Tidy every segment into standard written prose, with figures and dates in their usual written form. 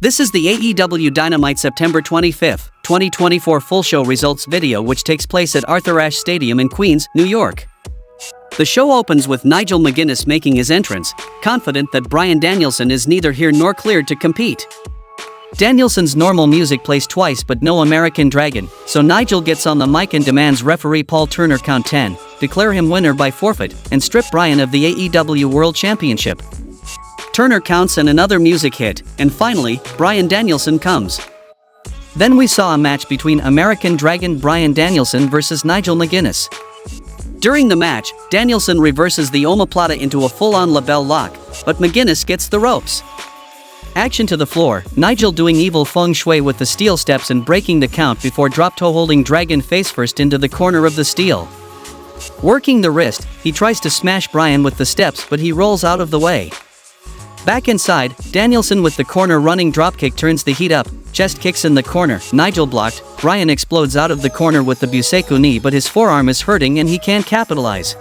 This is the AEW Dynamite September 25, 2024 full show results video, which takes place at Arthur Ashe Stadium in Queens, New York. The show opens with Nigel McGuinness making his entrance, confident that Bryan Danielson is neither here nor cleared to compete. Danielson's normal music plays twice but no American Dragon, so Nigel gets on the mic and demands referee Paul Turner count 10, declare him winner by forfeit, and strip Bryan of the AEW World Championship. Turner counts and another music hit, and finally, Bryan Danielson comes. Then we saw a match between American Dragon Bryan Danielson versus Nigel McGuinness. During the match, Danielson reverses the omoplata into a full-on label lock, but McGuinness gets the ropes. Action to the floor, Nigel doing evil feng shui with the steel steps and breaking the count before drop-toe holding Dragon face first into the corner of the steel. Working the wrist, he tries to smash Bryan with the steps but he rolls out of the way. Back inside, Danielson with the corner running dropkick turns the heat up, chest kicks in the corner, Nigel blocked, Bryan explodes out of the corner with the Buseiku knee but his forearm is hurting and he can't capitalize.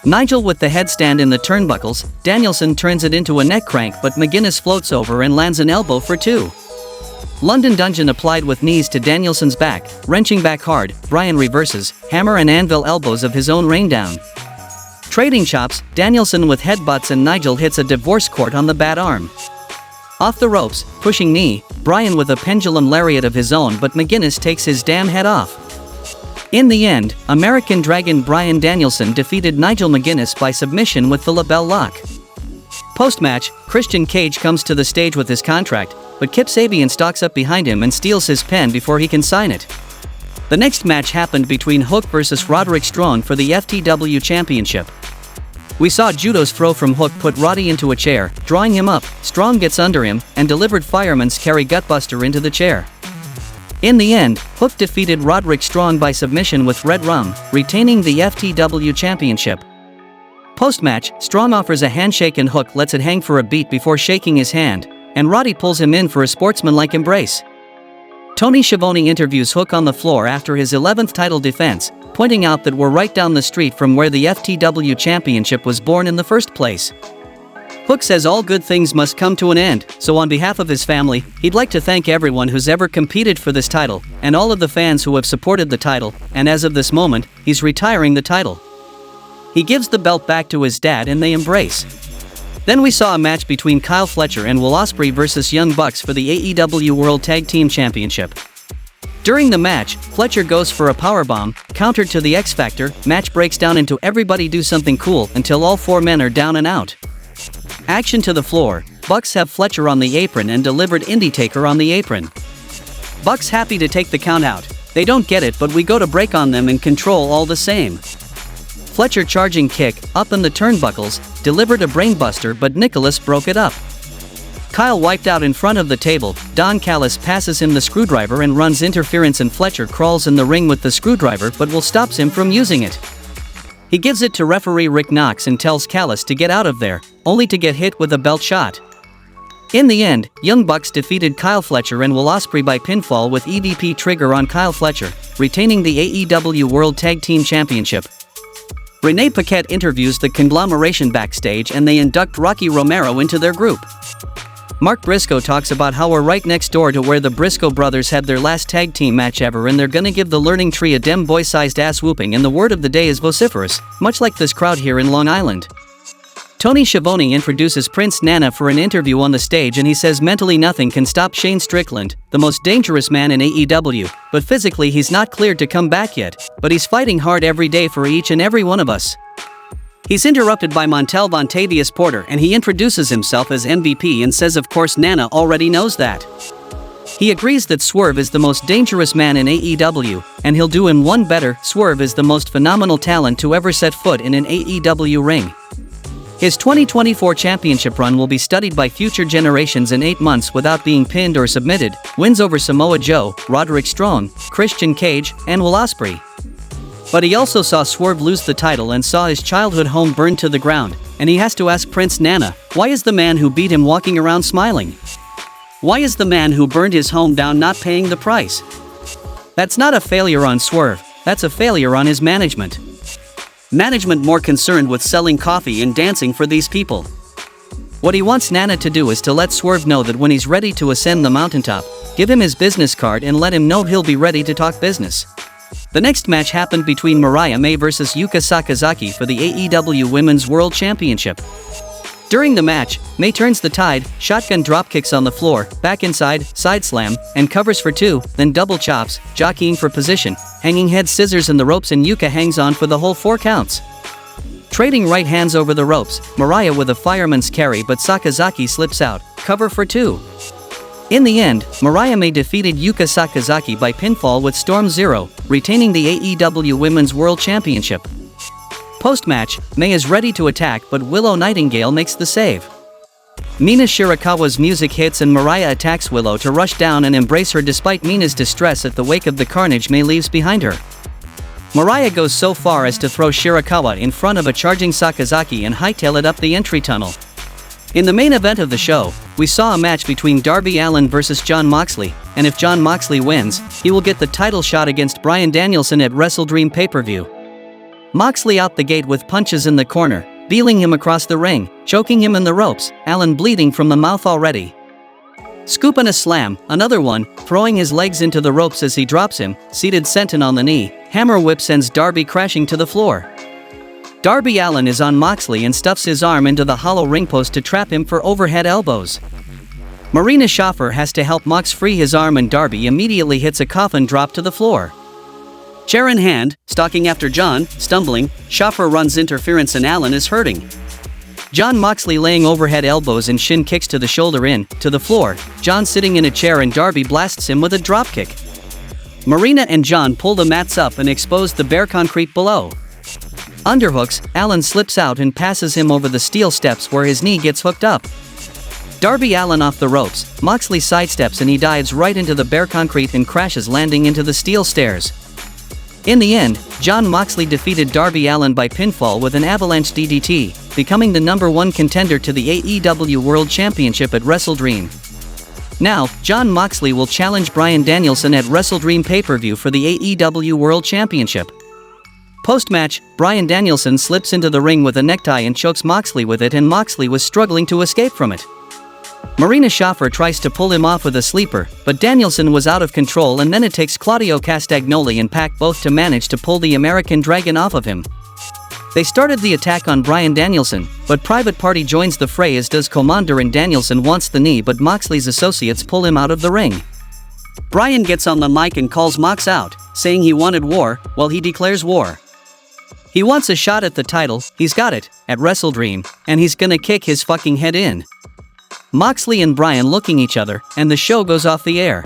Nigel with the headstand in the turnbuckles, Danielson turns it into a neck crank but McGuinness floats over and lands an elbow for two. London Dungeon applied with knees to Danielson's back, wrenching back hard, Bryan reverses, hammer and anvil elbows of his own rain down. Trading chops, Danielson with headbutts and Nigel hits a divorce court on the bad arm. Off the ropes, pushing knee, Bryan with a pendulum lariat of his own but McGuinness takes his damn head off. In the end, American Dragon Bryan Danielson defeated Nigel McGuinness by submission with the label lock. Post-match, Christian Cage comes to the stage with his contract, but Kip Sabian stalks up behind him and steals his pen before he can sign it. The next match happened between Hook versus Roderick Strong for the FTW Championship. We saw Judo's throw from Hook put Roddy into a chair, drawing him up, Strong gets under him, and delivered Fireman's Carry Gutbuster into the chair. In the end, Hook defeated Roderick Strong by submission with Red Rum, retaining the FTW Championship. Post-match, Strong offers a handshake and Hook lets it hang for a beat before shaking his hand, and Roddy pulls him in for a sportsmanlike embrace. Tony Schiavone interviews Hook on the floor after his 11th title defense, pointing out that we're right down the street from where the FTW Championship was born in the first place. Hook says all good things must come to an end, so on behalf of his family, he'd like to thank everyone who's ever competed for this title, and all of the fans who have supported the title, and as of this moment, he's retiring the title. He gives the belt back to his dad and they embrace. Then we saw a match between Kyle Fletcher and Will Ospreay versus Young Bucks for the AEW World Tag Team Championship. During the match, Fletcher goes for a powerbomb, countered to the X Factor, match breaks down into everybody do something cool until all four men are down and out. Action to the floor, Bucks have Fletcher on the apron and delivered Indie Taker on the apron. Bucks happy to take the count out, they don't get it but we go to break on them and control all the same. Fletcher charging kick, up in the turnbuckles, delivered a brainbuster but Nicholas broke it up. Kyle wiped out in front of the table, Don Callis passes him the screwdriver and runs interference and Fletcher crawls in the ring with the screwdriver but Will stops him from using it. He gives it to referee Rick Knox and tells Callis to get out of there, only to get hit with a belt shot. In the end, Young Bucks defeated Kyle Fletcher and Will Ospreay by pinfall with EVP trigger on Kyle Fletcher, retaining the AEW World Tag Team Championship. Renee Paquette interviews the conglomeration backstage and they induct Rocky Romero into their group. Mark Briscoe talks about how we're right next door to where the Briscoe brothers had their last tag team match ever and they're gonna give the learning tree a dem boy-sized ass whooping and the word of the day is vociferous, much like this crowd here in Long Island. Tony Schiavone introduces Prince Nana for an interview on the stage and he says mentally nothing can stop Shane Strickland, the most dangerous man in AEW, but physically he's not cleared to come back yet, but he's fighting hard every day for each and every one of us. He's interrupted by Montel Vontavious Porter and he introduces himself as MVP and says of course Nana already knows that. He agrees that Swerve is the most dangerous man in AEW, and he'll do him one better, Swerve is the most phenomenal talent to ever set foot in an AEW ring. His 2024 championship run will be studied by future generations in 8 months without being pinned or submitted, wins over Samoa Joe, Roderick Strong, Christian Cage, and Will Ospreay. But he also saw Swerve lose the title and saw his childhood home burned to the ground, and he has to ask Prince Nana, why is the man who beat him walking around smiling? Why is the man who burned his home down not paying the price? That's not a failure on Swerve, that's a failure on his management. Management more concerned with selling coffee and dancing for these people. What he wants Nana to do is to let Swerve know that when he's ready to ascend the mountaintop, give him his business card and let him know he'll be ready to talk business. The next match happened between Mariah May vs Yuka Sakazaki for the AEW Women's World Championship. During the match, May turns the tide, shotgun dropkicks on the floor, back inside, side slam, and covers for 2, then double chops, jockeying for position, hanging head scissors in the ropes, and Yuka hangs on for the whole 4 counts. Trading right hands over the ropes, Mariah with a fireman's carry, but Sakazaki slips out, cover for 2. In the end, Mariah May defeated Yuka Sakazaki by pinfall with Storm Zero, retaining the AEW Women's World Championship. Post-match, May is ready to attack, but Willow Nightingale makes the save. Mina Shirakawa's music hits and Mariah attacks Willow to rush down and embrace her despite Mina's distress at the wake of the carnage May leaves behind her. Mariah goes so far as to throw Shirakawa in front of a charging Sakazaki and hightail it up the entry tunnel. In the main event of the show, we saw a match between Darby Allin vs Jon Moxley, and if Jon Moxley wins, he will get the title shot against Bryan Danielson at WrestleDream pay-per-view. Moxley out the gate with punches in the corner, dealing him across the ring, choking him in the ropes, Allin bleeding from the mouth already. Scoop and a slam, another one, throwing his legs into the ropes as he drops him, seated senton on the knee, hammer whip sends Darby crashing to the floor. Darby Allin is on Moxley and stuffs his arm into the hollow ring post to trap him for overhead elbows. Marina Shaffer has to help Mox free his arm and Darby immediately hits a coffin drop to the floor. Chair in hand, stalking after John, stumbling, Shaffer runs interference and Allin is hurting. Jon Moxley laying overhead elbows and shin kicks to the shoulder to the floor, John sitting in a chair and Darby blasts him with a dropkick. Marina and John pull the mats up and expose the bare concrete below. Underhooks, Allin slips out and passes him over the steel steps where his knee gets hooked up. Darby Allin off the ropes, Moxley sidesteps and he dives right into the bare concrete and crashes landing into the steel stairs. In the end, Jon Moxley defeated Darby Allin by pinfall with an avalanche DDT, becoming the #1 contender to the AEW World Championship at WrestleDream. Now, Jon Moxley will challenge Bryan Danielson at WrestleDream pay-per-view for the AEW World Championship. Post-match, Bryan Danielson slips into the ring with a necktie and chokes Moxley with it, and Moxley was struggling to escape from it. Marina Shaffer tries to pull him off with a sleeper, but Danielson was out of control, and then it takes Claudio Castagnoli and Pac both to manage to pull the American Dragon off of him. They started the attack on Bryan Danielson, but Private Party joins the fray as does Commander, and Danielson wants the knee, but Moxley's associates pull him out of the ring. Bryan gets on the mic and calls Mox out, saying he wanted war, while he declares war. He wants a shot at the title, he's got it, at WrestleDream, and he's gonna kick his fucking head in. Moxley and Bryan looking each other, and the show goes off the air.